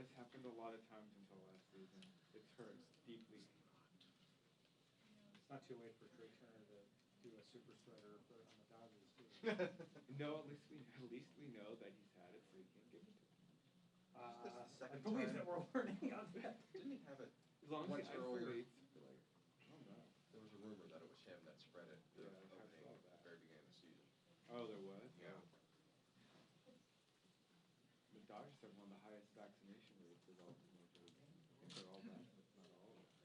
This happened a lot of times until last season. It hurts deeply. It's not too late for Trey Turner to do a super spreader on the Dodgers too. No, at least we know that he's had it, so you can't give it to him. I believe that we're learning on that. Didn't he have it As long as once he earlier? isolates, like, I don't know. There was a rumor that it was him that spread it Yeah, the I kinda opening saw at that. the very beginning of the season. Oh, there was? Yeah. The Dodgers have one of the highest vaccination rates of all the major leagues. I think they're all vaccinated, but not all of them.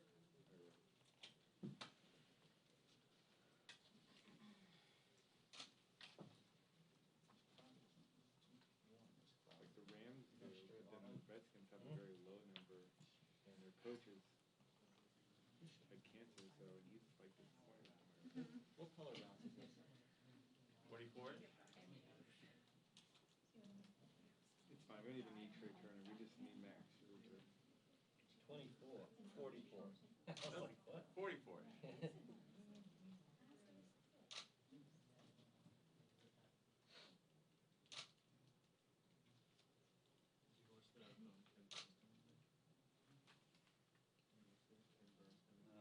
Like the Rams do, but then the Redskins have a very low number, and their coaches had cancer, so he's like disappointed. What color bounce is this? 44? It's fine, we don't even need Trey Turner, we just need Max Scherzer. 24. 44. I was like, what? 44.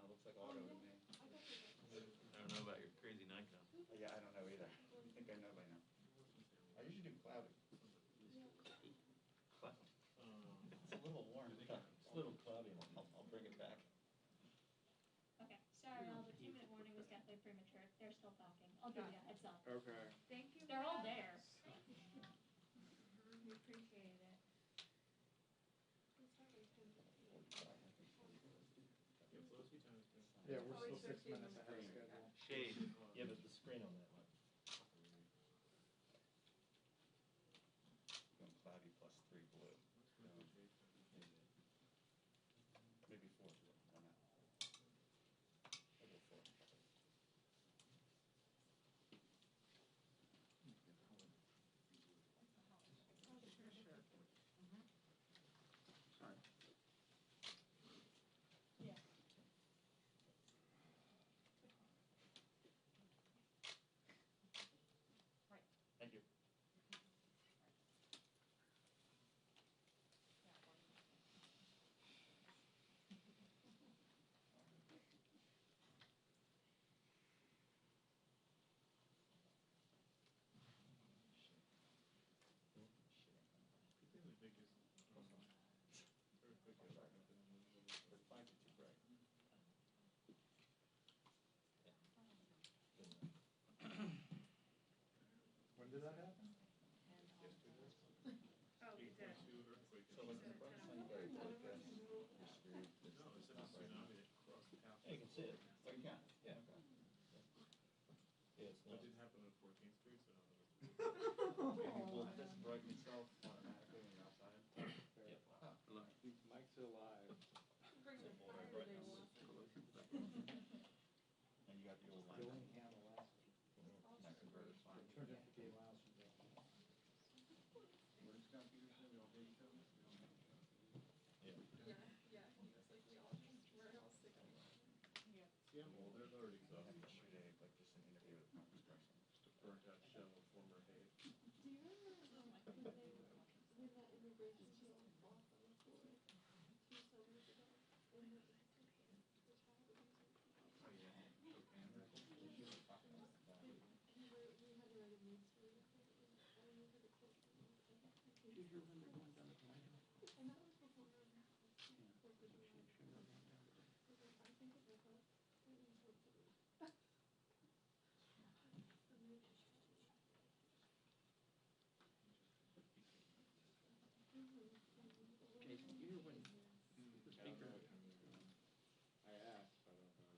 Looks like auto to me. I don't know about your crazy Nikon. Yeah, I don't know either. I think I know by now. I usually do cloudy. Cloud. It's a little warm. It's a little cloudy. I'll bring it back. Okay, sorry, all the 2-minute warning was definitely premature. They're still talking. I'll give you a heads up. Okay. Thank you. They're all Brad. there. We appreciate it. Yeah, we're still 6 minutes ahead of schedule. Shade. Yeah, but the screen on that one. Going cloudy plus 3 blue. Maybe 4 blue. Why not? I'll go 4. Sorry. Yeah. Right. Thank you. When did that happen? Oh, we did. So what's the price? Yeah, you can see it. Oh, you can? Yeah. Okay. Yeah, it's not. It didn't happen on 14th Street, so I don't know. Will this brighten itself automatically when you're outside? Yep. These mics are live. Auto brightness. And you got the old line. Dillingham, Alaska. That converter's fine. Turned into Gay Lounge. Yeah. Yeah, he was like, we all just, we're all sick of it. See, I'm older, I've already I exhausted. yesterday, like just an interview with Congress person. Just a burnt out shell of former hate. Do you remember when that immigration bill fought on the floor 2 summers ago? When the child abuse. Oh, yeah. We had to write a news story. I remember the quote. Did you remember going down the line? And that was before our house. I think it was a. Jason, you when the I don't speaker. know what time they're going. I asked, but I don't know.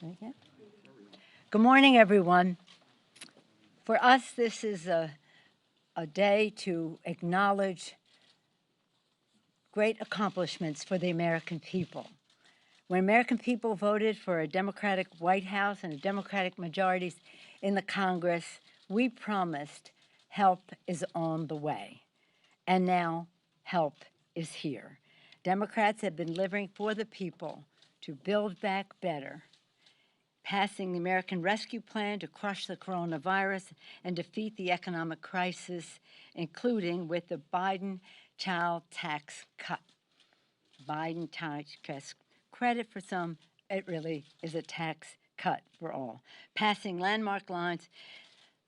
Okay. Good morning, everyone. For us, this is a day to acknowledge great accomplishments for the American people. When American people voted for a Democratic White House and a Democratic majorities in the Congress, we promised help is on the way. And now help is here. Democrats have been living for the people to build back better, passing the American Rescue Plan to crush the coronavirus and defeat the economic crisis, including with the Biden child tax cut. Biden tax credit for some, it really is a tax cut for all. Passing landmark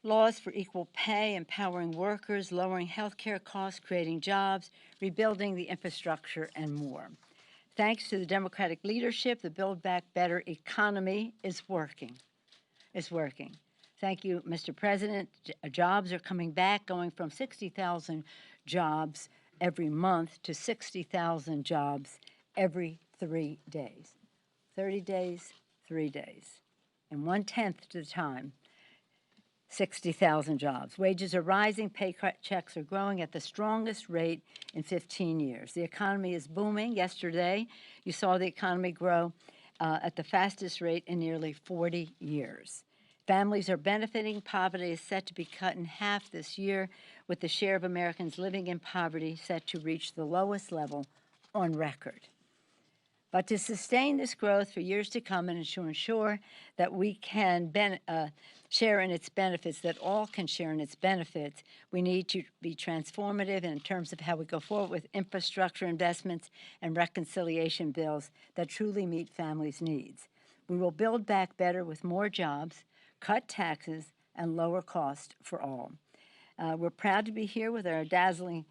laws for equal pay, empowering workers, lowering health care costs, creating jobs, rebuilding the infrastructure, and more. Thanks to the Democratic leadership, the Build Back Better economy is working. Thank you, Mr. President. Jobs are coming back, going from 60,000 jobs every month to 60,000 jobs every 3 days. 30 days, 3 days. And 1/10 the time, 60,000 jobs. Wages are rising, pay checks are growing at the strongest rate in 15 years. The economy is booming. Yesterday, you saw the economy grow at the fastest rate in nearly 40 years. Families are benefiting. Poverty is set to be cut in half this year, with the share of Americans living in poverty set to reach the lowest level on record. But to sustain this growth for years to come and to ensure that we can share in its benefits, that all can share in its benefits, we need to be transformative in terms of how we go forward with infrastructure investments and reconciliation bills that truly meet families' needs. We will build back better with more jobs, cut taxes, and lower costs for all. We're proud to be here with our dazzling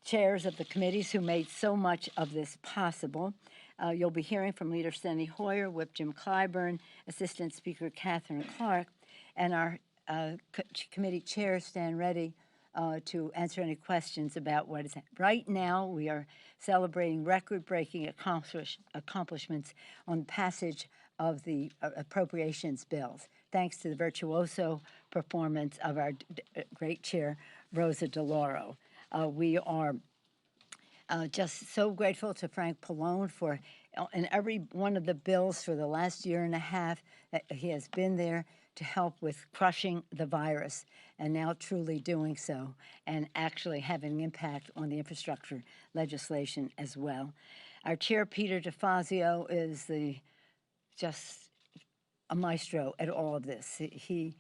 chairs of the committees who made so much of this possible. You'll be hearing from Leader Steny Hoyer, Whip Jim Clyburn, Assistant Speaker Catherine Clark, and our committee chairs stand ready to answer any questions about what is happening. Right now, we are celebrating record-breaking accomplishments on passage of the appropriations bills, thanks to the virtuoso performance of our great chair, Rosa DeLauro. We are just so grateful to Frank Pallone for, in every one of the bills for the last year and a half, that he has been there to help with crushing the virus, and now truly doing so, and actually having an impact on the infrastructure legislation as well. Our chair, Peter DeFazio, is just a maestro at all of this. He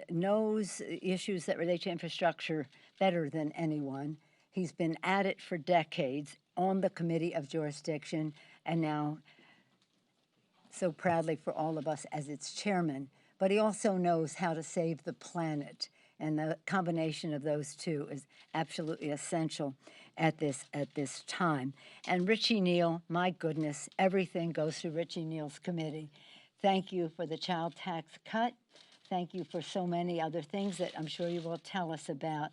knows issues that relate to infrastructure better than anyone. He's been at it for decades on the Committee of Jurisdiction, and now so proudly for all of us as its chairman. But he also knows how to save the planet, and the combination of those two is absolutely essential at this time. And Richie Neal, my goodness, everything goes through Richie Neal's committee. Thank you for the child tax cut. Thank you for so many other things that I'm sure you will tell us about.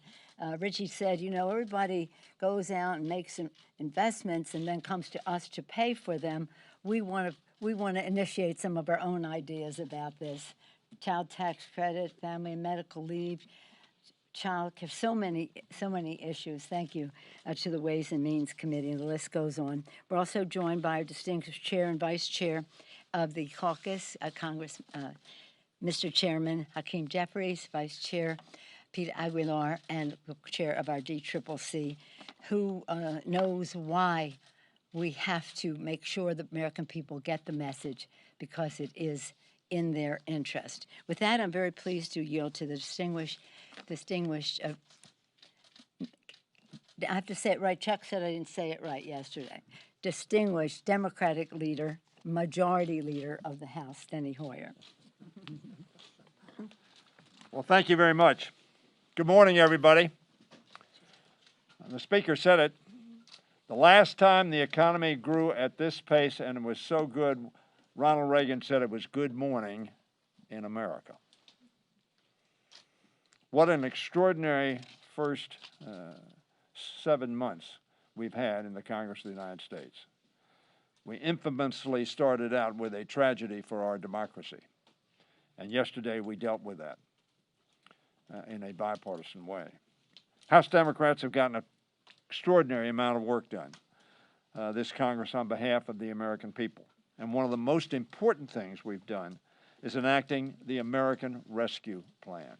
Richie said, you know, everybody goes out and makes investments and then comes to us to pay for them. We want to initiate some of our own ideas about this. Child tax credit, family and medical leave, child care, so many issues. Thank you to the Ways and Means Committee, and the list goes on. We're also joined by our distinguished chair and vice chair of the caucus, Congress, Mr. Chairman Hakeem Jeffries, Vice Chair Pete Aguilar, and the chair of our DCCC, who knows why we have to make sure the American people get the message, because it is in their interest. With that, I'm very pleased to yield to the distinguished, I have to say it right. Chuck said I didn't say it right yesterday. Distinguished Democratic leader, Majority Leader of the House, Steny Hoyer. Well, thank you very much. Good morning, everybody. The Speaker said it. The last time the economy grew at this pace and it was so good, Ronald Reagan said it was good morning in America. What an extraordinary first 7 months we've had in the Congress of the United States. We infamously started out with a tragedy for our democracy. And yesterday we dealt with that in a bipartisan way. House Democrats have gotten an extraordinary amount of work done, this Congress, on behalf of the American people. And one of the most important things we've done is enacting the American Rescue Plan.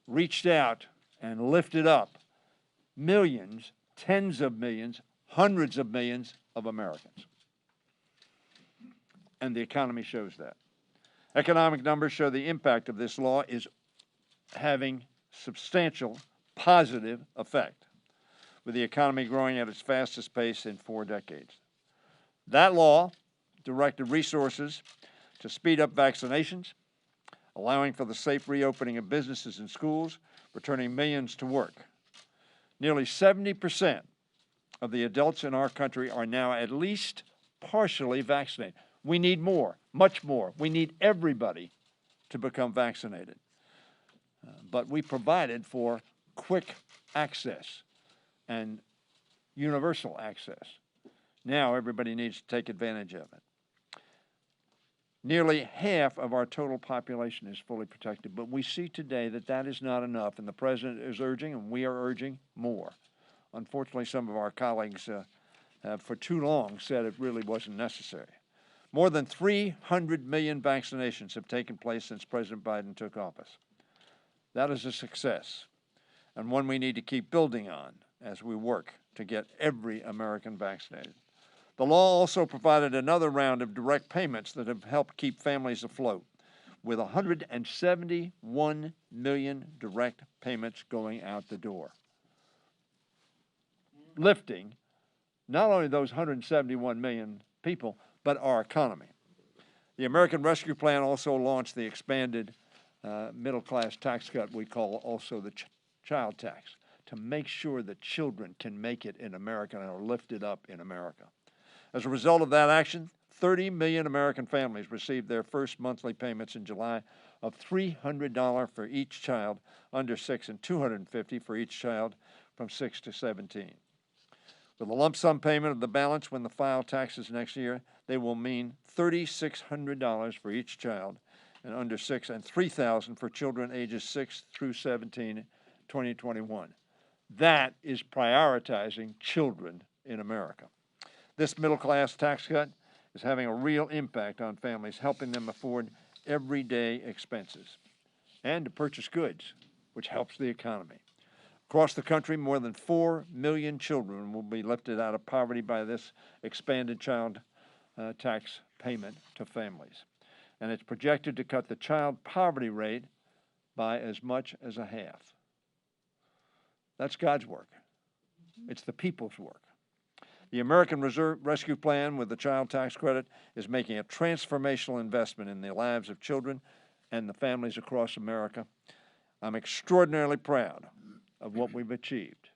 Reached out and lifted up millions, tens of millions, hundreds of millions of Americans. And the economy shows that. Economic numbers show the impact of this law is having substantial positive effect, with the economy growing at its fastest pace in 4 decades. That law directed resources to speed up vaccinations, allowing for the safe reopening of businesses and schools, returning millions to work. Nearly 70% of the adults in our country are now at least partially vaccinated. We need more, much more. We need everybody to become vaccinated. But we provided for quick access and universal access. Now everybody needs to take advantage of it. Nearly half of our total population is fully protected, but we see today that that is not enough, and the President is urging, and we are urging, more. Unfortunately, some of our colleagues have for too long said it really wasn't necessary. More than 300 million vaccinations have taken place since President Biden took office. That is a success, and one we need to keep building on as we work to get every American vaccinated. The law also provided another round of direct payments that have helped keep families afloat, with 171 million direct payments going out the door, lifting not only those 171 million people, but our economy. The American Rescue Plan also launched the expanded middle-class tax cut we call also the child tax, to make sure that children can make it in America and are lifted up in America. As a result of that action, 30 million American families received their first monthly payments in July of $300 for each child under 6 and $250 for each child from 6 to 17. With a lump sum payment of the balance when they file taxes next year, they will mean $3,600 for each child and under 6 and $3,000 for children ages 6 through 17 in 2021. That is prioritizing children in America. This middle-class tax cut is having a real impact on families, helping them afford everyday expenses and to purchase goods, which helps the economy. Across the country, more than 4 million children will be lifted out of poverty by this expanded child tax payment to families. And it's projected to cut the child poverty rate by as much as a half. That's God's work. It's the people's work. The American Rescue Plan with the child tax credit is making a transformational investment in the lives of children and the families across America. I'm extraordinarily proud of what we've achieved.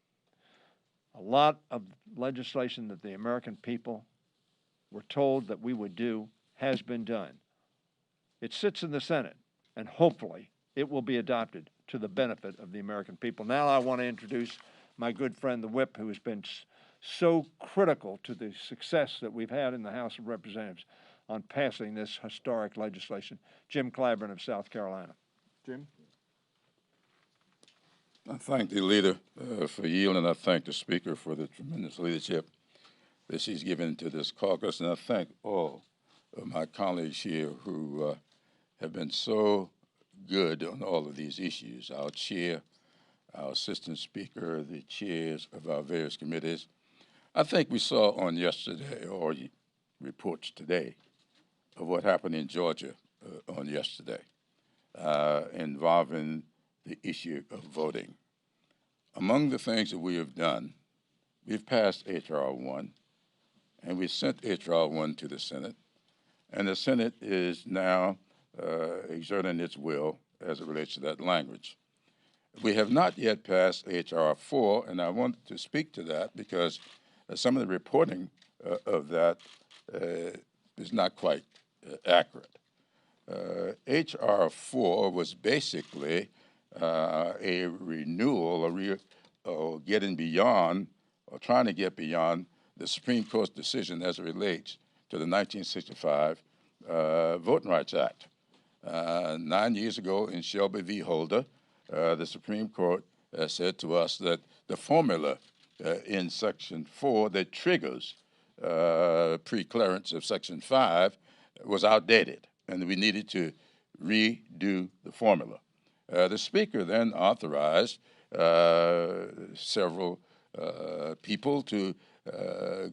A lot of legislation that the American people were told that we would do has been done. It sits in the Senate, and hopefully it will be adopted to the benefit of the American people. Now I want to introduce my good friend, the Whip, who has been so critical to the success that we've had in the House of Representatives on passing this historic legislation, Jim Clyburn of South Carolina. Jim? I thank the leader for yielding. I thank the speaker for the tremendous leadership that she's given to this caucus, and I thank all of my colleagues here who have been so good on all of these issues. Our chair, our assistant speaker, the chairs of our various committees. I think we saw on yesterday, or reports today, of what happened in Georgia on yesterday involving the issue of voting. Among the things that we have done, we've passed H.R. 1, and we sent H.R. 1 to the Senate, and the Senate is now exerting its will as it relates to that language. We have not yet passed H.R. 4, and I want to speak to that because some of the reporting of that is not quite accurate. H.R. 4 was basically a renewal or getting beyond or trying to get beyond the Supreme Court's decision as it relates to the 1965 Voting Rights Act. 9 years ago in Shelby v. Holder, the Supreme Court said to us that the formula in Section 4 that triggers pre-clearance of Section 5 was outdated, and we needed to redo the formula. The Speaker then authorized several people to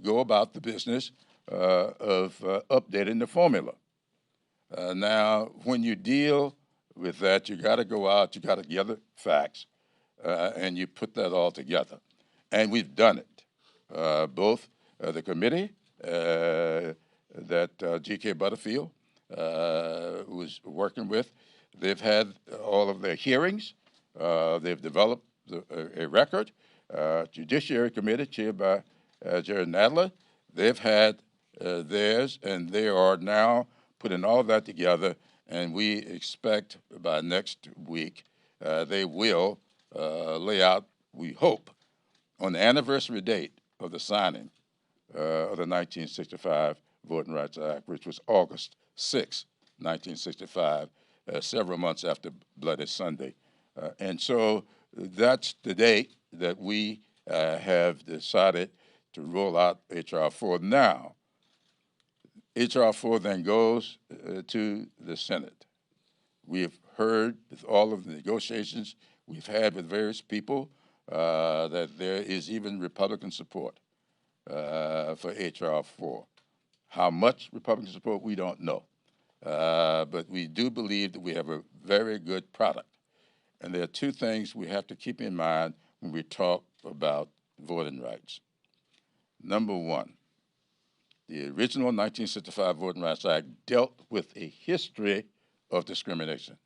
go about the business of updating the formula. Now, when you deal with that, you got to go out, you got to gather facts, and you put that all together. And we've done it. Both the committee that G.K. Butterfield was working with, they've had all of their hearings. They've developed a record. Judiciary Committee chaired by Jared Nadler, they've had theirs, and they are now putting all that together, and we expect by next week they will lay out, we hope, on the anniversary date of the signing of the 1965 Voting Rights Act, which was August 6, 1965, several months after Bloody Sunday. And so that's the date that we have decided to roll out H.R. 4. Now, H.R. 4 then goes to the Senate. We have heard with all of the negotiations we've had with various people that there is even Republican support for H.R. 4. How much Republican support, we don't know. But we do believe that we have a very good product. And there are two things we have to keep in mind when we talk about voting rights. Number one, the original 1965 Voting Rights Act dealt with a history of discrimination.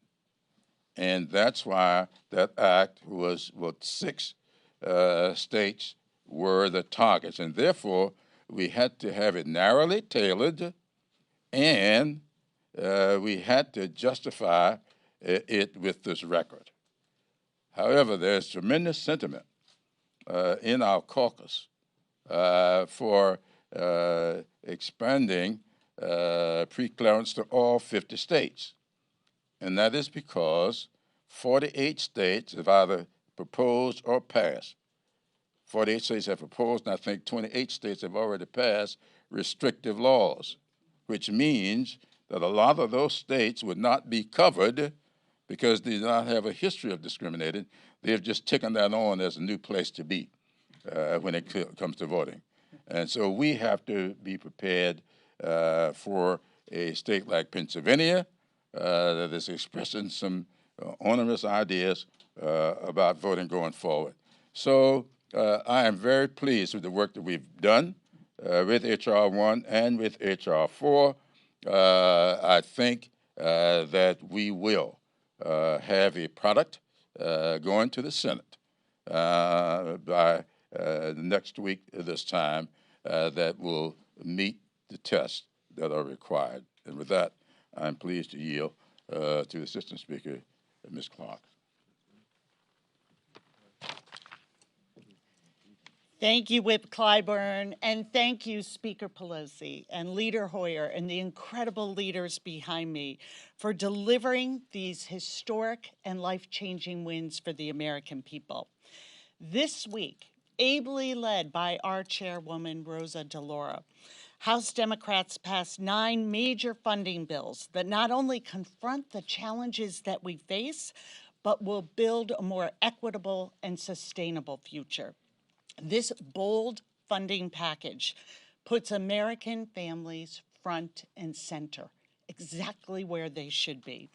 And that's why that act was, well, 6 states were the targets. And therefore, we had to have it narrowly tailored, and we had to justify it with this record. However, there's tremendous sentiment in our caucus for expanding pre-clearance to all 50 states. And that is because 48 states have either proposed or passed. 48 states have proposed, and I think 28 states have already passed restrictive laws, which means that a lot of those states would not be covered because they do not have a history of discriminating. They've just taken that on as a new place to be when it comes to voting. And so we have to be prepared for a state like Pennsylvania that is expressing some onerous ideas about voting going forward. So I am very pleased with the work that we've done with H.R. 1 and with H.R. 4. I think that we will have a product going to the Senate by next week at this time that will meet the tests that are required. And with that, I'm pleased to yield to the Assistant Speaker, Ms. Clark. Thank you, Whip Clyburn, and thank you, Speaker Pelosi and Leader Hoyer and the incredible leaders behind me for delivering these historic and life-changing wins for the American people. This week, ably led by our chairwoman, Rosa DeLauro, House Democrats passed 9 major funding bills that not only confront the challenges that we face, but will build a more equitable and sustainable future. This bold funding package puts American families front and center, exactly where they should be.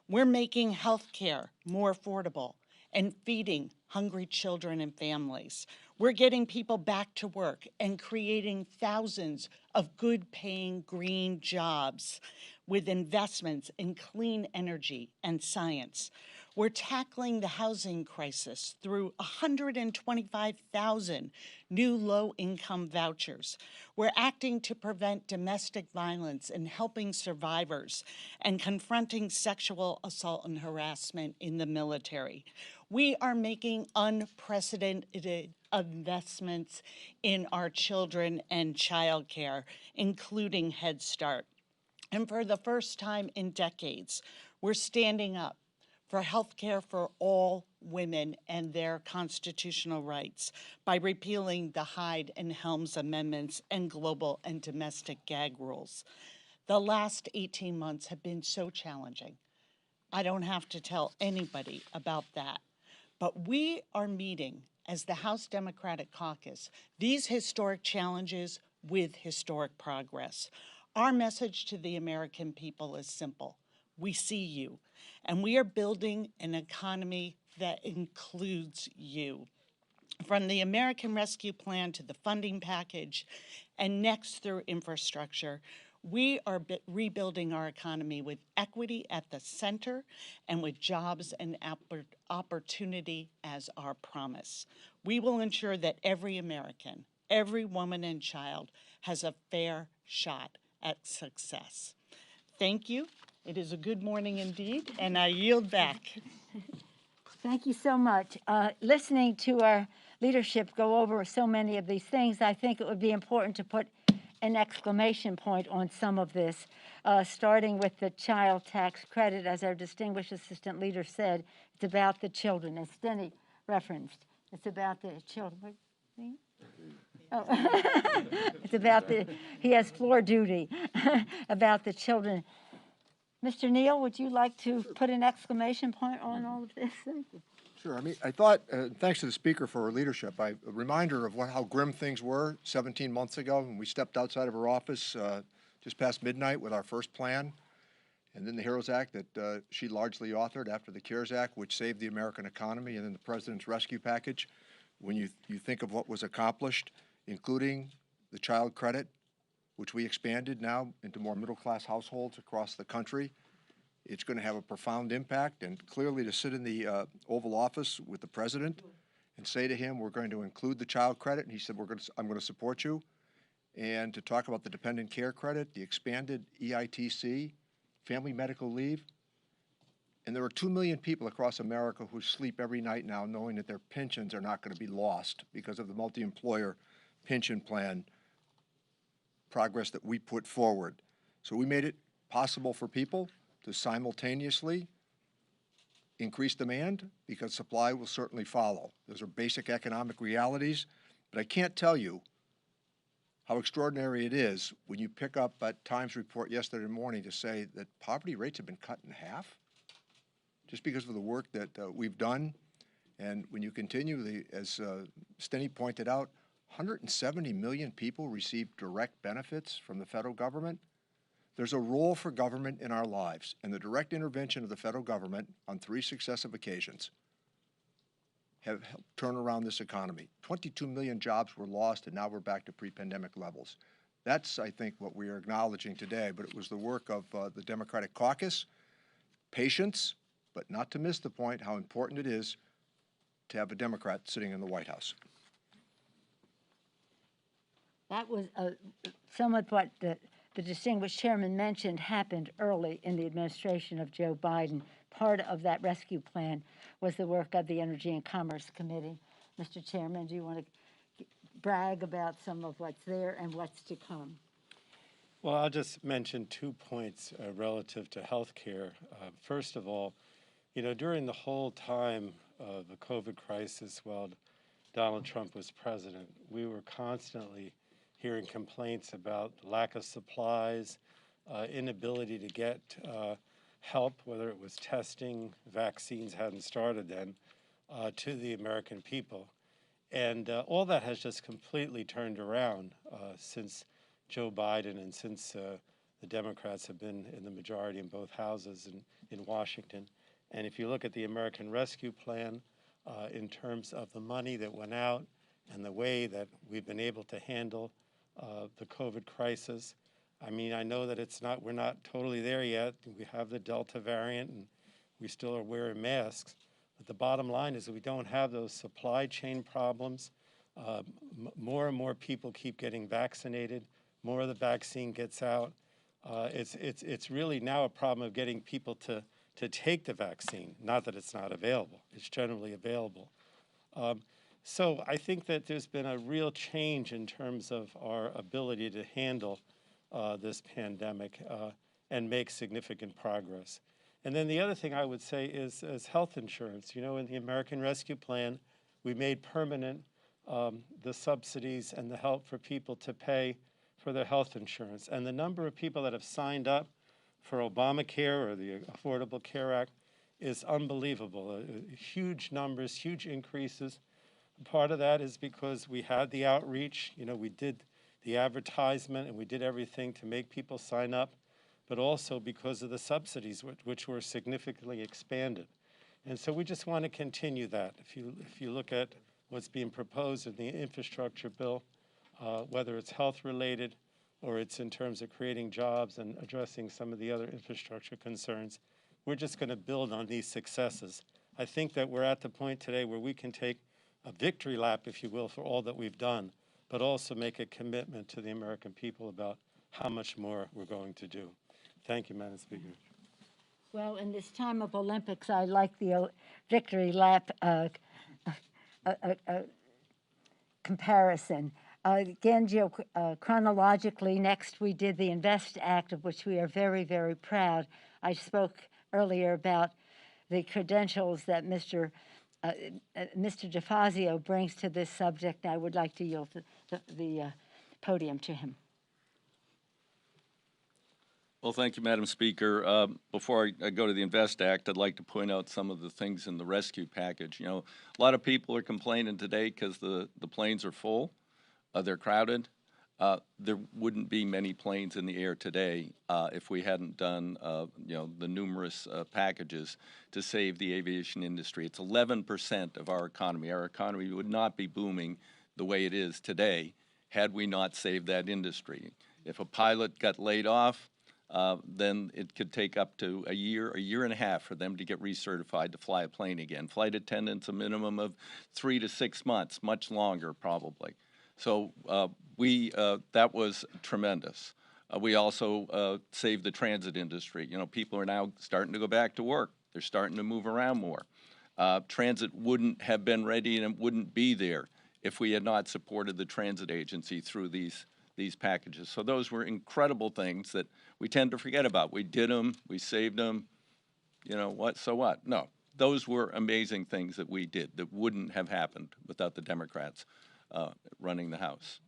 We're making health care more affordable and feeding hungry children and families. We're getting people back to work and creating thousands of good-paying green jobs with investments in clean energy and science. We're tackling the housing crisis through 125,000 new low-income vouchers. We're acting to prevent domestic violence and helping survivors and confronting sexual assault and harassment in the military. We are making unprecedented investments in our children and childcare, including Head Start. And for the first time in decades, we're standing up for health care for all women and their constitutional rights by repealing the Hyde and Helms amendments and global and domestic gag rules. The last 18 months have been so challenging. I don't have to tell anybody about that. But we are meeting, as the House Democratic Caucus, these historic challenges with historic progress. Our message to the American people is simple. We see you, and we are building an economy that includes you. From the American Rescue Plan to the funding package, and next through infrastructure, we are rebuilding our economy with equity at the center and with jobs and opportunity as our promise. We will ensure that every American, every woman and child has a fair shot at success. Thank you. It is a good morning indeed, and I yield back. Thank you so much. Listening to our leadership go over so many of these things, I think it would be important to put an exclamation point on some of this, starting with the child tax credit. As our distinguished assistant leader said, it's about the children, as Steny referenced. It's about the children. Oh. It's about he has floor duty, about the children. Mr. Neal, would you like to put an exclamation point on all of this? Thank you. Sure. I mean, I thought, thanks to the speaker for her leadership, a reminder of how grim things were 17 months ago when we stepped outside of her office just past midnight with our first plan, and then the HEROES Act that she largely authored after the CARES Act, which saved the American economy, and then the President's Rescue Package. When you think of what was accomplished, including the child credit, which we expanded now into more middle-class households across the country, it's going to have a profound impact. And clearly, to sit in the Oval Office with the President and say to him, we're going to include the child credit, and he said, I'm going to support you, and to talk about the dependent care credit, the expanded EITC, family medical leave. And there are 2 million people across America who sleep every night now knowing that their pensions are not going to be lost because of the multi-employer pension plan progress that we put forward. So we made it possible for people to simultaneously increase demand, because supply will certainly follow. Those are basic economic realities, but I can't tell you how extraordinary it is when you pick up that Times report yesterday morning to say that poverty rates have been cut in half just because of the work that we've done. And when you continue, as Steny pointed out, 170 million people receive direct benefits from the federal government. There's a role for government in our lives, and the direct intervention of the federal government on 3 successive occasions have helped turn around this economy. 22 million jobs were lost, and now we're back to pre-pandemic levels. That's, I think, what we are acknowledging today, but it was the work of the Democratic caucus, patience, but not to miss the point how important it is to have a Democrat sitting in the White House. That was somewhat what the distinguished chairman mentioned happened early in the administration of Joe Biden. Part of that rescue plan was the work of the Energy and Commerce Committee. Mr. Chairman, do you want to brag about some of what's there and what's to come? Well, I'll just mention 2 points relative to health care. First of all, during the whole time of the COVID crisis while Donald Trump was president, we were constantly hearing complaints about lack of supplies, inability to get help, whether it was testing, vaccines hadn't started then, to the American people. And all that has just completely turned around since Joe Biden and since the Democrats have been in the majority in both houses in Washington. And if you look at the American Rescue Plan, in terms of the money that went out and the way that we've been able to handle the COVID crisis. I mean, I know that we're not totally there yet. We have the Delta variant, and We still are wearing masks. But the bottom line is that we don't have those supply chain problems. More and more people keep getting vaccinated. More of the vaccine gets out. It's really now a problem of getting people to take the vaccine. Not that it's not available. It's generally available. So I think that there's been a real change in terms of our ability to handle this pandemic and make significant progress. And then the other thing I would say is health insurance. You know, in the American Rescue Plan, we made permanent the subsidies and the help for people to pay for their health insurance. And the number of people that have signed up for Obamacare or the Affordable Care Act is unbelievable. Huge numbers, huge increases. Part of that is because we had the outreach, you know, we did the advertisement and we did everything to make people sign up, but also because of the subsidies, which were significantly expanded. And so we just want to continue that. If you look at what's being proposed in the infrastructure bill, whether it's health related or it's in terms of creating jobs and addressing some of the other infrastructure concerns, we're just going to build on these successes. I think that we're at the point today where we can take a victory lap, if you will, for all that we've done, but also make a commitment to the American people about how much more we're going to do. Thank you, Madam Speaker. Well, in this time of Olympics, I like the victory lap comparison. Again, chronologically, next we did the INVEST Act, of which we are very, very proud. I spoke earlier about the credentials that Mr. DeFazio brings to this subject. I would like to yield the podium to him. Well, thank you, Madam Speaker. Before I go to the INVEST Act, I'd like to point out some of the things in the rescue package. You know, a lot of people are complaining today because the planes are full, they're crowded. There wouldn't be many planes in the air today if we hadn't done, you know, the numerous packages to save the aviation industry. It's 11% of our economy. Our economy would not be booming the way it is today had we not saved that industry. If a pilot got laid off, then it could take up to a year and a half for them to get recertified to fly a plane again. Flight attendants, a minimum of 3 to 6 months, much longer probably. So that was tremendous. We also saved the transit industry. You know, people are now starting to go back to work. They're starting to move around more. Transit wouldn't have been ready and it wouldn't be there if we had not supported the transit agency through these packages. So those were incredible things that we tend to forget about. We did them, we saved them, you know, what, so what? No, those were amazing things that we did that wouldn't have happened without the Democrats running the House.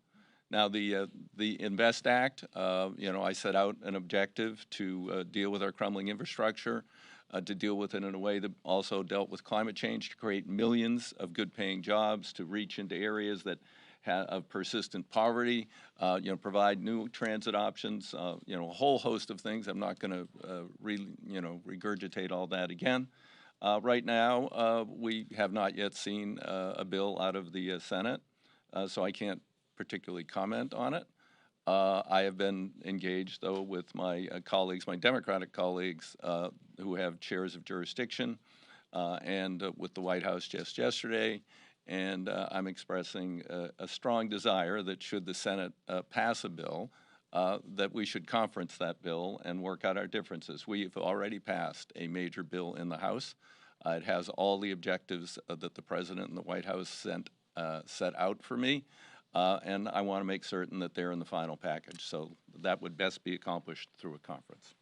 Now the INVEST Act, you know, I set out an objective to deal with our crumbling infrastructure, to deal with it in a way that also dealt with climate change, to create millions of good paying jobs, to reach into areas that of persistent poverty, you know, provide new transit options, you know, a whole host of things. I'm not going to regurgitate all that again. Right now, we have not yet seen a bill out of the Senate, so I can't particularly comment on it. I have been engaged, though, with my colleagues, my Democratic colleagues, who have chairs of jurisdiction, and with the White House just yesterday. And I'm expressing a strong desire that should the Senate pass a bill, that we should conference that bill and work out our differences. We've already passed a major bill in the House. It has all the objectives that the President and the White House set out for me, and I want to make certain that they're in the final package. So that would best be accomplished through a conference.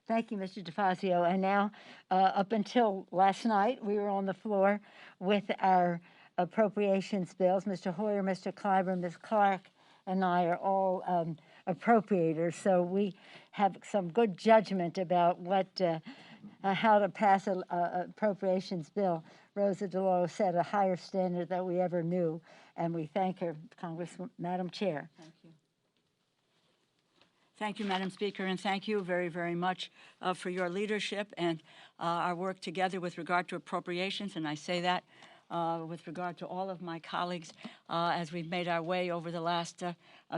Thank you, Mr. DeFazio. And now, up until last night, we were on the floor with our appropriations bills. Mr. Hoyer, Mr. Clyburn, Ms. Clark, and I are all appropriators, so we have some good judgment about how to pass an appropriations bill. Rosa DeLauro set a higher standard than we ever knew, and we thank her, Madam Chair. Thank you. Thank you, Madam Speaker, and thank you very, very much for your leadership and our work together with regard to appropriations. And I say that with regard to all of my colleagues as we've made our way over the last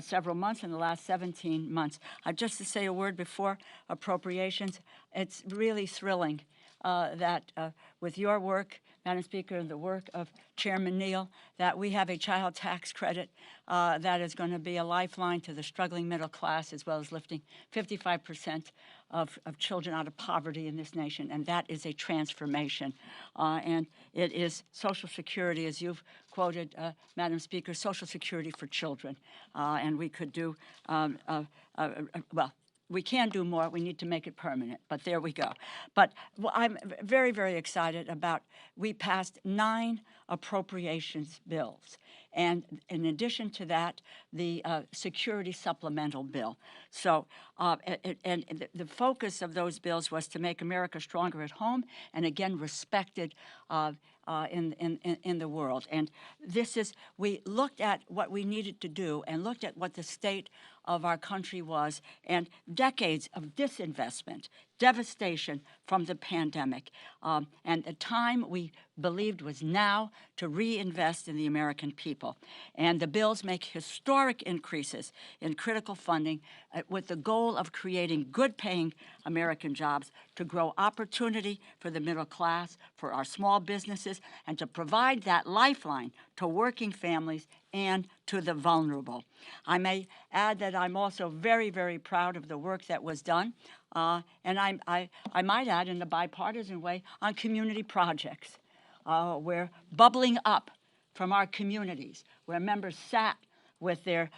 several months, in the last 17 months. Just to say a word before appropriations, it's really thrilling that with your work, Madam Speaker, and the work of Chairman Neal, that we have a child tax credit that is going to be a lifeline to the struggling middle class, as well as lifting 55% of children out of poverty in this nation, and that is a transformation. And it is Social Security, as you've quoted, Madam Speaker, Social Security for children. And we could do, well, we can do more. We need to make it permanent, but there we go. But I'm very, very excited about, we passed 9 appropriations bills. And in addition to that, the security supplemental bill. So, and the focus of those bills was to make America stronger at home and again respected in the world. And this is, we looked at what we needed to do and looked at what the state of our country was, and decades of disinvestment, devastation from the pandemic. And the time we believed was now to reinvest in the American people. And the bills make historic increases in critical funding with the goal of creating good-paying American jobs to grow opportunity for the middle class, for our small businesses, and to provide that lifeline to working families and to the vulnerable. I may add that I'm also very, very proud of the work that was done, and I might add in a bipartisan way, on community projects. We're bubbling up from our communities, where members sat with their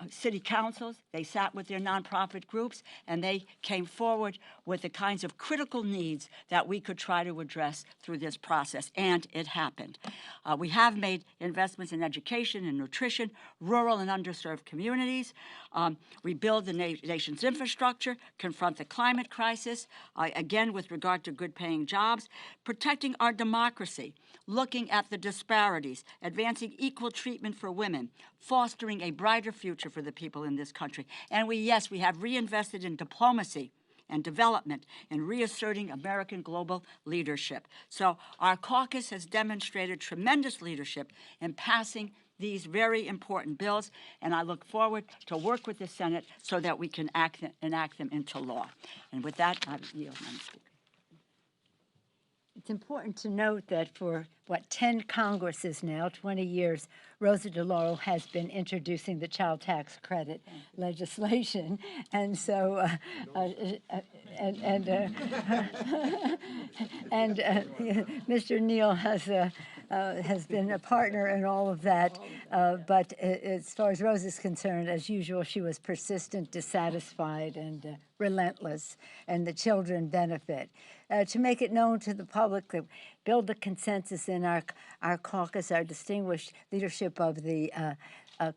city councils, they sat with their nonprofit groups, and they came forward with the kinds of critical needs that we could try to address through this process, and it happened. We have made investments in education and nutrition, rural and underserved communities, rebuild the nation's infrastructure, confront the climate crisis, again with regard to good-paying jobs, protecting our democracy, looking at the disparities, advancing equal treatment for women, fostering a brighter future for the people in this country. And we have reinvested in diplomacy and development and reasserting American global leadership. So our caucus has demonstrated tremendous leadership in passing these very important bills, and I look forward to work with the Senate so that we can enact them into law. And with that, I yield, Madam Speaker. It's important to note that for, 10 Congresses now, 20 years, Rosa DeLauro has been introducing the child tax credit legislation. And so, Mr. Neal has been a partner in all of that. But as far as Rosa is concerned, as usual, she was persistent, dissatisfied, and relentless, and the children benefit. To make it known to the public, that build the consensus in our caucus, our distinguished leadership of the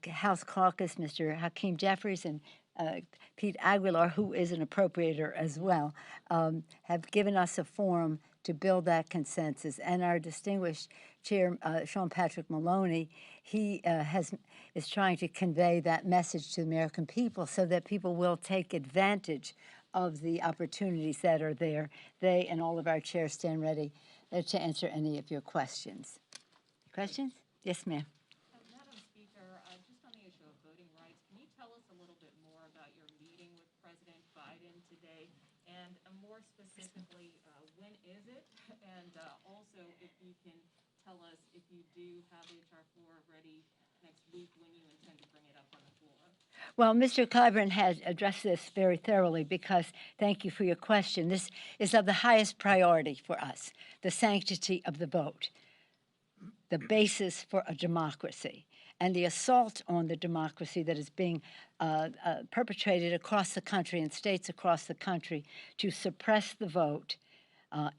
House caucus, Mr. Hakeem Jeffries and Pete Aguilar, who is an appropriator as well, have given us a forum to build that consensus. And our distinguished Chair, Sean Patrick Maloney, he is trying to convey that message to the American people so that people will take advantage of the opportunities that are there. They and all of our chairs stand ready to answer any of your questions. Questions? Yes, ma'am. Madam Speaker, just on the issue of voting rights, can you tell us a little bit more about your meeting with President Biden today? And more specifically, when is it? And also, if you can tell us if you do have H.R. 4 ready next week, when you intend to bring it up on the floor. Well, Mr. Clyburn has addressed this very thoroughly because, thank you for your question, this is of the highest priority for us, the sanctity of the vote, the basis for a democracy, and the assault on the democracy that is being perpetrated across the country and states across the country to suppress the vote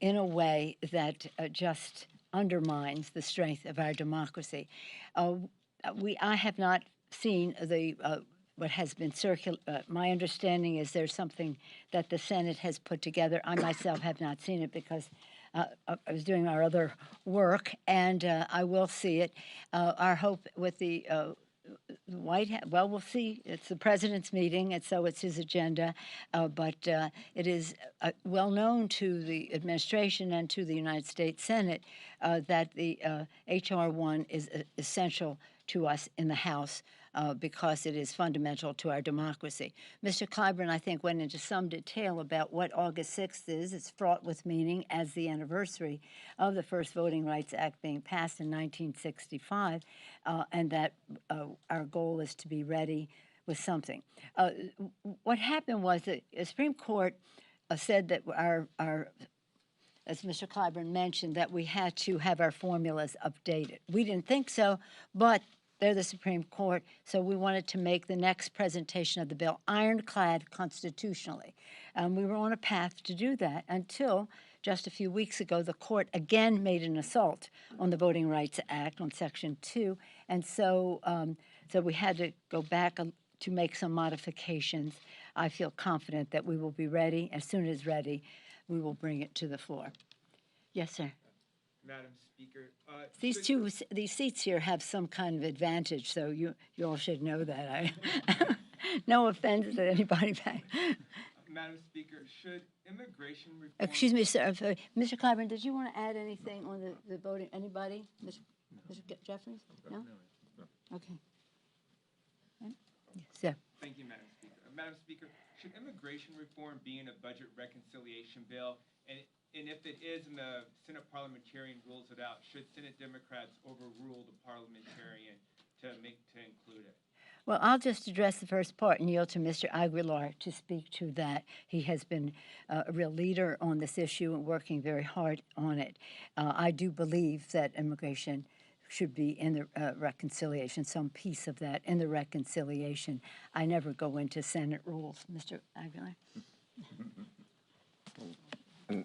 in a way that just undermines the strength of our democracy. I have not seen what has been my understanding is there's something that the Senate has put together. I myself have not seen it because I was doing our other work, and I will see it. Our hope with the well, we'll see. It's the president's meeting, and so it's his agenda. But it is well known to the administration and to the United States Senate that the H.R. 1 is essential to us in the House because it is fundamental to our democracy. Mr. Clyburn, I think, went into some detail about what August 6th is. It's fraught with meaning as the anniversary of the first Voting Rights Act being passed in 1965, and that our goal is to be ready with something. What happened was that the Supreme Court said that as Mr. Clyburn mentioned, that we had to have our formulas updated. We didn't think so, but they're the Supreme Court, so we wanted to make the next presentation of the bill ironclad constitutionally. We were on a path to do that until just a few weeks ago, the court again made an assault on the Voting Rights Act on Section 2, and so we had to go back to make some modifications. I feel confident that we will be ready. As soon as ready, we will bring it to the floor. Yes, sir. Madam Speaker. These seats here have some kind of advantage, so you all should know that. No offense to anybody back. Madam Speaker, should immigration reform... Excuse me, sir. Mr. Clyburn, did you want to add anything on the voting? Anybody? Mr. Jeffries? No? Okay. Yes, Thank you, Madam Speaker. Madam Speaker, should immigration reform be in a budget reconciliation bill? And if it is and the Senate parliamentarian rules it out, should Senate Democrats overrule the parliamentarian to include it? Well, I'll just address the first part and yield to Mr. Aguilar to speak to that. He has been a real leader on this issue and working very hard on it. I do believe that immigration should be in the reconciliation, some piece of that in the reconciliation. I never go into Senate rules. Mr. Aguilar?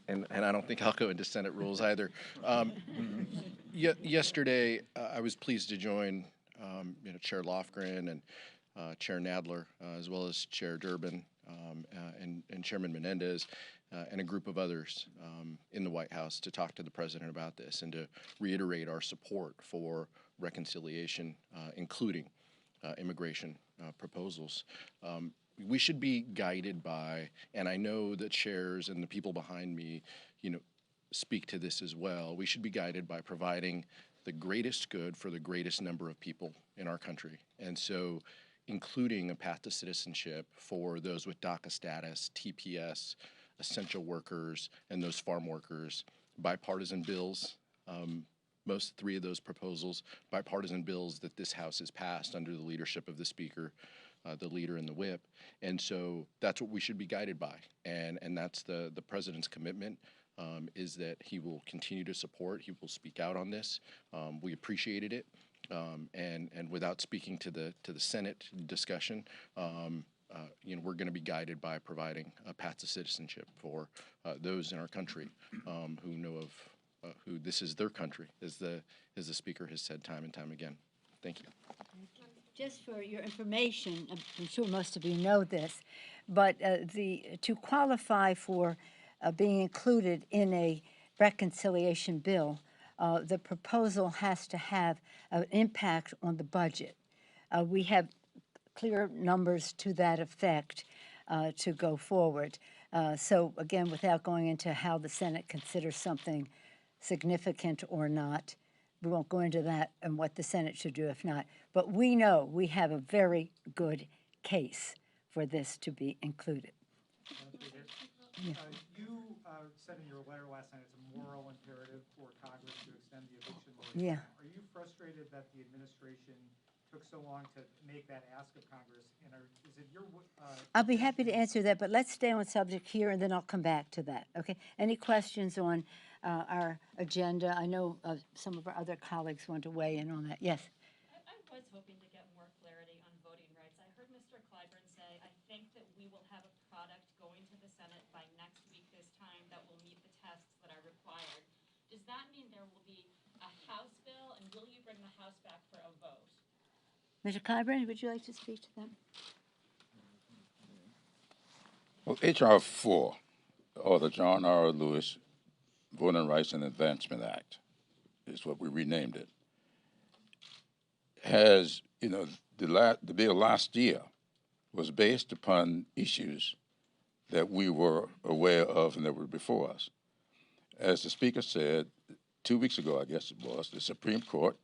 And I don't think I'll go into Senate rules either. Yesterday, I was pleased to join Chair Lofgren and Chair Nadler, as well as Chair Durbin and Chairman Menendez, and a group of others in the White House to talk to the President about this and to reiterate our support for reconciliation, including immigration proposals. We should be guided by, and I know the chairs and the people behind me, speak to this as well. We should be guided by providing the greatest good for the greatest number of people in our country. And so including a path to citizenship for those with DACA status, TPS, essential workers, and those farm workers, bipartisan bills, most three of those proposals, bipartisan bills that this House has passed under the leadership of the Speaker, the leader and the whip. And so that's what we should be guided by. And that's the President's commitment, is that he will continue to support, he will speak out on this. We appreciated it. And without speaking to the Senate discussion, we're going to be guided by providing a path to citizenship for those in our country who know of who this is their country, as the Speaker has said time and time again. Thank you. Just for your information, I'm sure most of you know this, but to qualify for being included in a reconciliation bill, the proposal has to have an impact on the budget. We have clear numbers to that effect to go forward. So again, without going into how the Senate considers something significant or not, we won't go into that and what the Senate should do if not. But we know we have a very good case for this to be included. You said in your letter last night it's a moral imperative for Congress to extend the eviction moratorium. Yeah. Are you frustrated that the administration took so long to make that ask of Congress? And is it your... I'll be happy to answer that, but let's stay on subject here, and then I'll come back to that, okay? Any questions on our agenda? I know some of our other colleagues want to weigh in on that. Yes? I was hoping to get more clarity on voting rights. I heard Mr. Clyburn say, I think that we will have a product going to the Senate by next week this time that will meet the tests that are required. Does that mean there will be a House bill, and will you bring the House back for a vote? Mr. Clyburn, would you like to speak to that? Well, H.R. 4, or the John R. Lewis Voting Rights and Advancement Act, is what we renamed it, has, the the bill last year was based upon issues that we were aware of and that were before us. As the Speaker said, 2 weeks ago, I guess it was, the Supreme Court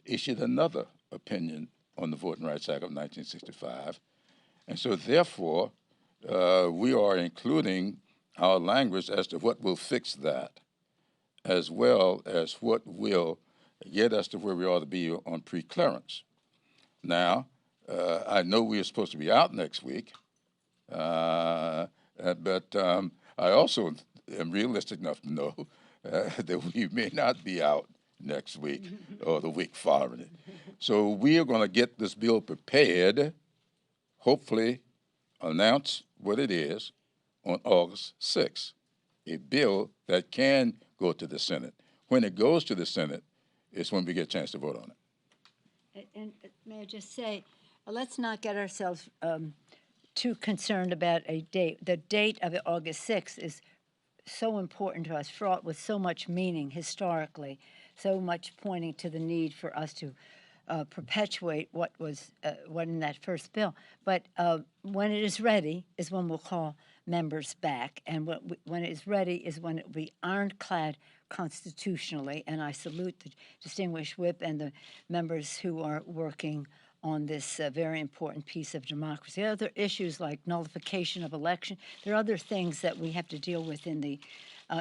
issued another opinion on the Voting Rights Act of 1965. And so therefore, we are including our language as to what will fix that, as well as what will get us to where we ought to be on pre-clearance. Now, I know we are supposed to be out next week, but I also am realistic enough to know that we may not be out next week or the week following it. So we are going to get this bill prepared, hopefully announce what it is on August 6th, a bill that can go to the Senate. When it goes to the Senate is when we get a chance to vote on it. And may I just say, let's not get ourselves too concerned about a date. The date of August 6th is so important to us, fraught with so much meaning historically, so much pointing to the need for us to perpetuate what was what in that first bill. But when it is ready is when we'll call members back, and when it is ready is when it will be ironclad constitutionally. And I salute the distinguished whip and the members who are working on this very important piece of democracy. There are other issues like nullification of election. There are other things that we have to deal with in the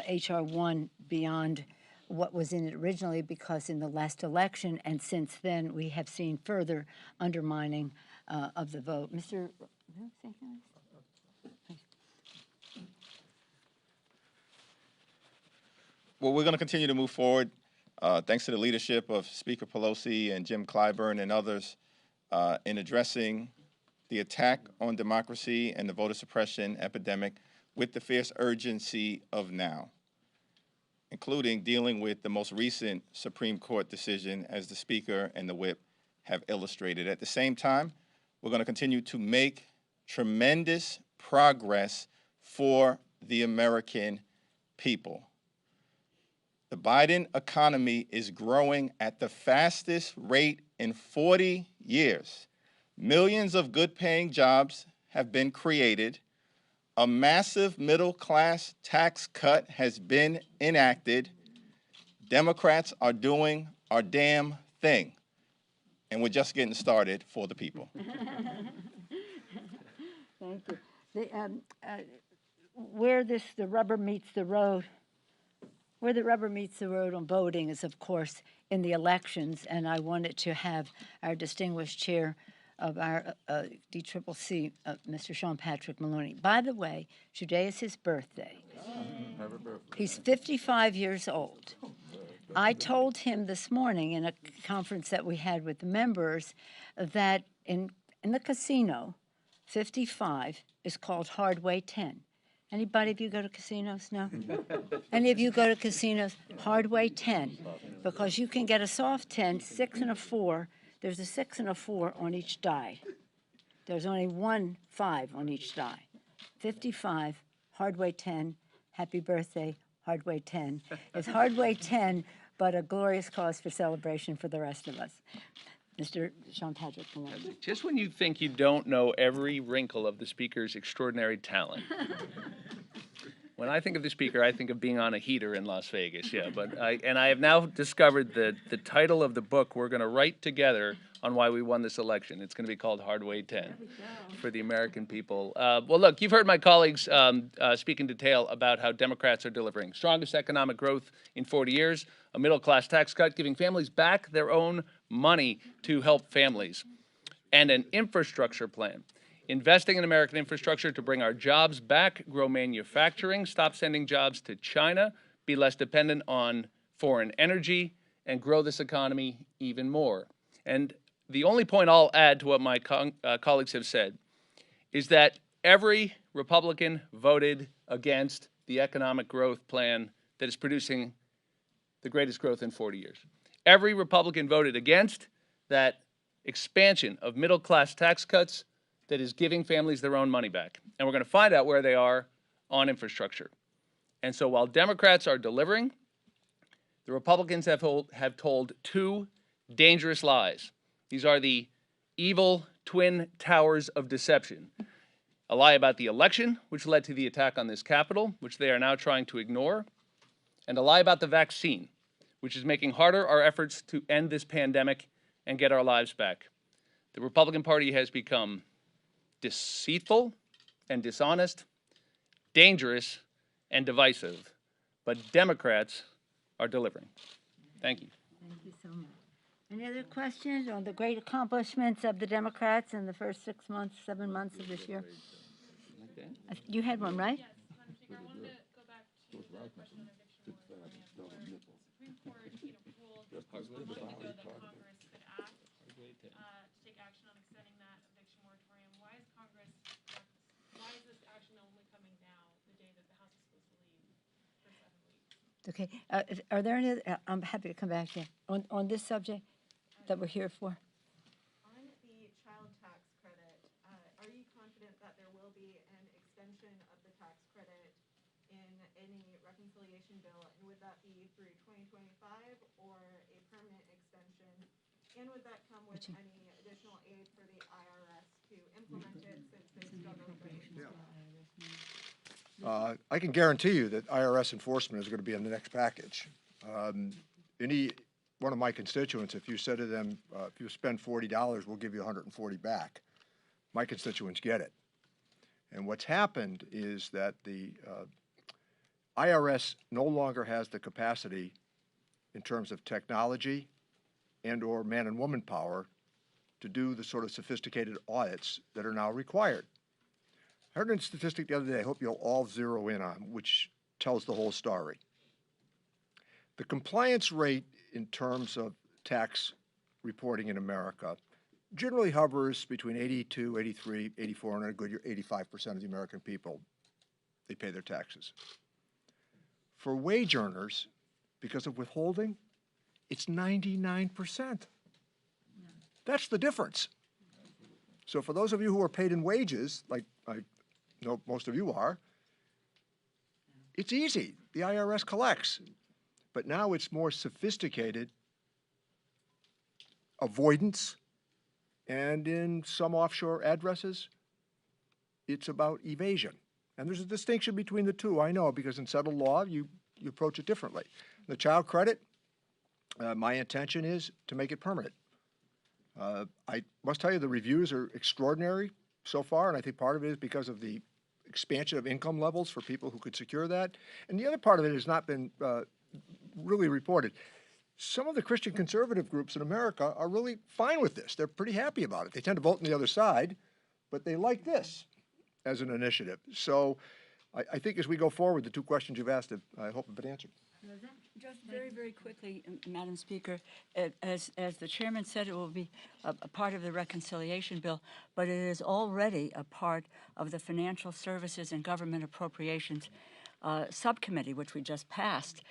H.R. 1 beyond what was in it originally, because in the last election and since then we have seen further undermining of the vote. Mr. Well, we're going to continue to move forward. Thanks to the leadership of Speaker Pelosi and Jim Clyburn and others in addressing the attack on democracy and the voter suppression epidemic with the fierce urgency of now, including dealing with the most recent Supreme Court decision, as the Speaker and the whip have illustrated. At the same time, we're going to continue to make tremendous progress for the American people. The Biden economy is growing at the fastest rate in 40 years. Millions of good-paying jobs have been created. A massive middle-class tax cut has been enacted. Democrats are doing our damn thing. And we're just getting started for the people. Thank you. Where the rubber meets the road, where the rubber meets the road on voting is, of course, in the elections, and I wanted to have our distinguished chair of our DCCC, Mr. Sean Patrick Maloney. By the way, today is his birthday. He's 55 years old. I told him this morning in a conference that we had with the members that in the casino, 55 is called hardway 10. Anybody of you go to casinos? No? Any of you go to casinos? Hardway 10, because you can get a soft 10, 6 and a 4. There's a 6 and a 4 on each die. There's only 1 5 on each die. 55, hardway 10, happy birthday, hardway 10. It's hardway 10, but a glorious cause for celebration for the rest of us. Mr. Sean Patrick Maloney. Just when you think you don't know every wrinkle of the Speaker's extraordinary talent. When I think of the Speaker, I think of being on a heater in Las Vegas, yeah. But I have now discovered that the title of the book we're going to write together on why we won this election. It's going to be called Hardway 10 for the American people. Well, look, you've heard my colleagues speak in detail about how Democrats are delivering strongest economic growth in 40 years, a middle-class tax cut, giving families back their own money to help families, and an infrastructure plan. Investing in American infrastructure to bring our jobs back, grow manufacturing, stop sending jobs to China, be less dependent on foreign energy, and grow this economy even more. And the only point I'll add to what my colleagues have said is that every Republican voted against the economic growth plan that is producing the greatest growth in 40 years. Every Republican voted against that expansion of middle-class tax cuts that is giving families their own money back. And we're going to find out where they are on infrastructure. And so while Democrats are delivering, the Republicans have told 2 dangerous lies. These are the evil twin towers of deception. A lie about the election, which led to the attack on this Capitol, which they are now trying to ignore, and a lie about the vaccine, which is making harder our efforts to end this pandemic and get our lives back. The Republican Party has become deceitful and dishonest, dangerous and divisive, but Democrats are delivering. Thank you. Thank you so much. Any other questions on the great accomplishments of the Democrats in the first 6 months, 7 months of this year? You had one, right? Yes, Madam Speaker, I wanted to go back to the question on eviction moratorium, where the Supreme Court, ruled a month ago that Congress could act, to take action on extending that eviction moratorium. Why is this action only coming now, the day that the House is supposed to leave for 7 weeks? Okay, are there any, I'm happy to come back to you, on this subject that we're here for? On the child tax credit, are you confident that there will be an extension of the tax credit in any reconciliation bill? And would that be through 2025 or a permanent extension? And would that come with any additional aid for the IRS to implement it since they struggled with it? I can guarantee you that IRS enforcement is going to be in the next package. Any one of my constituents, if you said to them, if you spend $40, we'll give you $140 back, my constituents get it. And what's happened is that the IRS no longer has the capacity in terms of technology and or man and woman power to do the sort of sophisticated audits that are now required. I heard a statistic the other day I hope you'll all zero in on, which tells the whole story. The compliance rate in terms of tax reporting in America generally hovers between 82, 83, 84, and a good year, 85% of the American people, they pay their taxes. For wage earners, because of withholding, it's 99%. That's the difference. So for those of you who are paid in wages, like I know most of you are, it's easy. The IRS collects. But now it's more sophisticated avoidance, and in some offshore addresses, it's about evasion. And there's a distinction between the two, I know, because in settled law, you approach it differently. The child credit, my intention is to make it permanent. I must tell you the reviews are extraordinary so far, and I think part of it is because of the expansion of income levels for people who could secure that. And the other part of it has not been really reported. Some of the Christian conservative groups in America are really fine with this. They're pretty happy about it. They tend to vote on the other side, but they like this as an initiative. So I think as we go forward, the two questions you've asked, I hope have been answered. Just very, very quickly, Madam Speaker, as the chairman said, it will be a part of the reconciliation bill, but it is already a part of the Financial Services and Government Appropriations subcommittee, which we just passed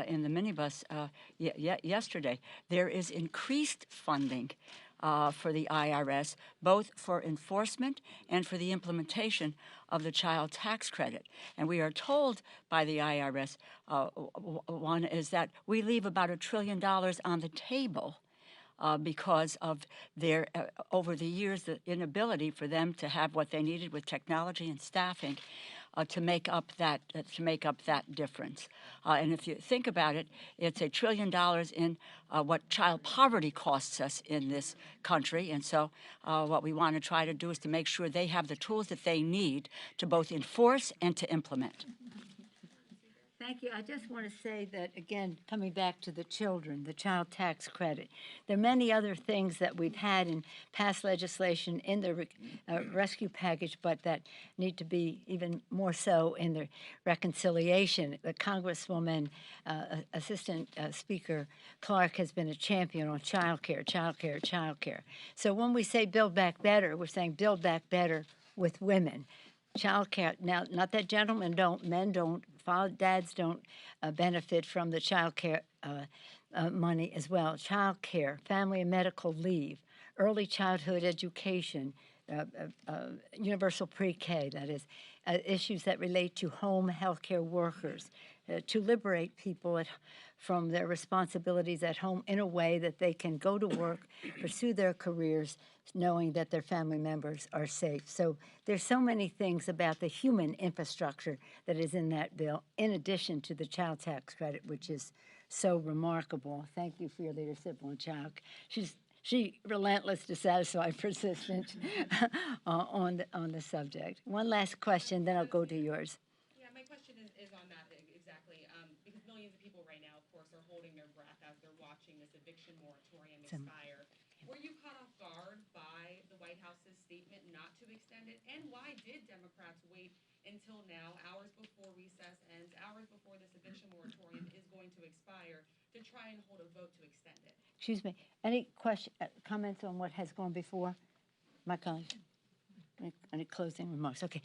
in the minibus yesterday. There is increased funding for the IRS, both for enforcement and for the implementation of the child tax credit. And we are told by the IRS, one is that we leave about $1 trillion on the table because of their, over the years, the inability for them to have what they needed with technology and staffing to make up that difference. And if you think about it, it's $1 trillion in what child poverty costs us in this country. And so what we want to try to do is to make sure they have the tools that they need to both enforce and to implement. Thank you. I just want to say that, again, coming back to the children, the child tax credit, there are many other things that we've had in past legislation in the rescue package, but that need to be even more so in the reconciliation. The Congresswoman, Assistant Speaker Clark has been a champion on child care, child care, child care. So when we say build back better, we're saying build back better with women. Child care, now, not that gentlemen don't, men don't, dads don't benefit from the child care money as well. Child care, family and medical leave, early childhood education, universal pre-K, that is, issues that relate to home healthcare workers, to liberate people from their responsibilities at home in a way that they can go to work, pursue their careers, knowing that their family members are safe. So there's so many things about the human infrastructure that is in that bill, in addition to the child tax credit, which is so remarkable. Thank you for your leadership on child. She relentless, dissatisfied, persistent on the subject. One last question, then I'll go to yours. Yeah, my question is on that exactly, because millions of people right now, of course, are holding their breath as they're watching this eviction moratorium expire. Were you caught off guard by the White House's statement not to extend it? And why did Democrats wait until now, hours before recess ends, hours before this eviction moratorium is going to expire, to try and hold a vote to extend it? Excuse me. Any comments on what has gone before? My colleagues? Any closing remarks? Okay.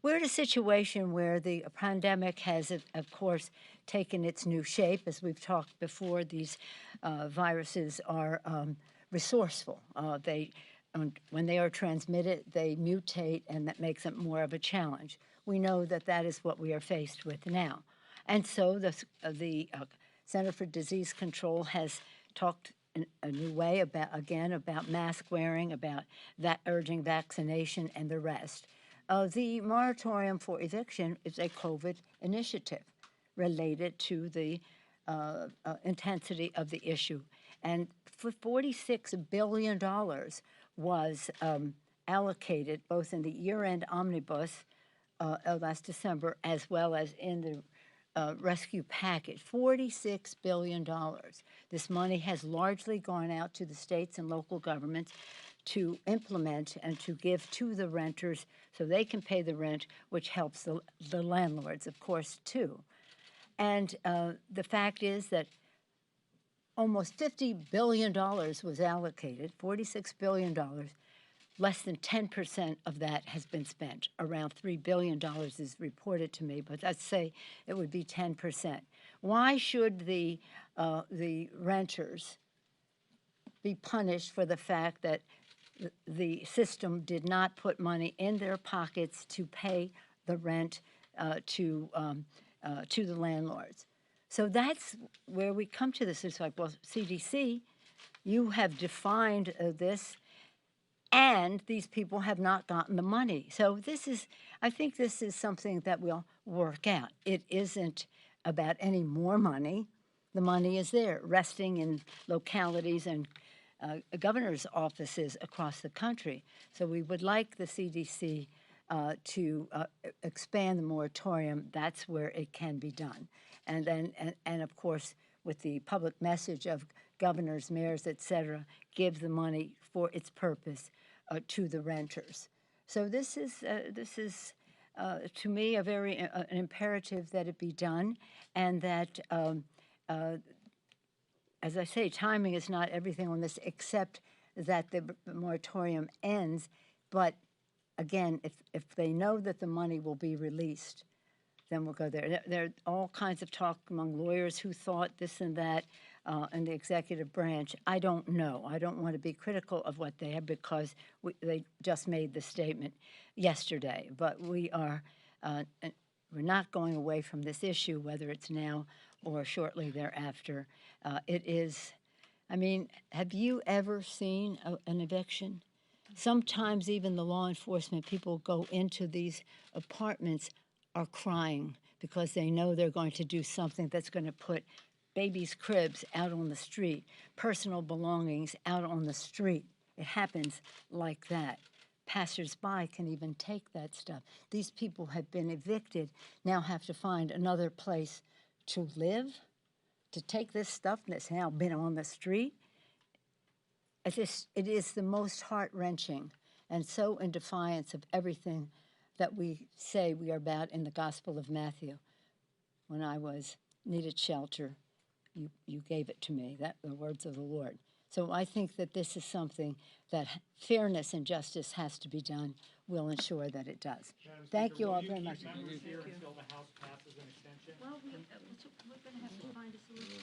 We're in a situation where the pandemic has, of course, taken its new shape. As we've talked before, these viruses are resourceful. When they are transmitted, they mutate, and that makes it more of a challenge. We know that that is what we are faced with now. And so the Center for Disease Control has talked in a new way about mask wearing, about urging vaccination, and the rest. The moratorium for eviction is a COVID initiative related to the intensity of the issue. And for $46 billion was allocated both in the year-end omnibus last December as well as in the rescue package, $46 billion. This money has largely gone out to the states and local governments to implement and to give to the renters so they can pay the rent, which helps the landlords, of course, too. And the fact is that almost $50 billion was allocated, $46 billion. Less than 10% of that has been spent. Around $3 billion is reported to me, but let's say it would be 10%. Why should the renters be punished for the fact that the system did not put money in their pockets to pay the rent to the landlords? So that's where we come to this. It's like, well, CDC, you have defined this, and these people have not gotten the money. So I think this is something that will work out. It isn't about any more money. The money is there, resting in localities and governor's offices across the country. So we would like the CDC to expand the moratorium. That's where it can be done. And then, and of course, with the public message of governors, mayors, et cetera, give the money for its purpose to the renters. So this is to me, a very an imperative that it be done, and that, as I say, timing is not everything on this, except that the moratorium ends. But again, if they know that the money will be released, then we'll go there. There are all kinds of talk among lawyers who thought this and that in the executive branch. I don't know. I don't want to be critical of what they have because they just made the statement yesterday. But we are we're not going away from this issue, whether it's now or shortly thereafter. It is, I mean, have you ever seen an eviction? Sometimes even the law enforcement people go into these apartments are crying because they know they're going to do something that's going to put babies' cribs out on the street, personal belongings out on the street. It happens like that. Passers-by can even take that stuff. These people have been evicted, now have to find another place to live, to take this stuff that's now been on the street. It is the most heart-wrenching and so in defiance of everything that we say we are about in the Gospel of Matthew. When I needed shelter, you gave it to me, the words of the Lord. So I think that this is something that fairness and justice has to be done. We'll ensure that it does. Thank you all very much. Until the House passes an extension? Well, we're going to have to find a solution.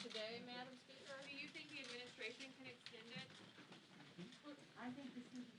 Today, Madam Speaker, do you think the administration can extend it? I think this is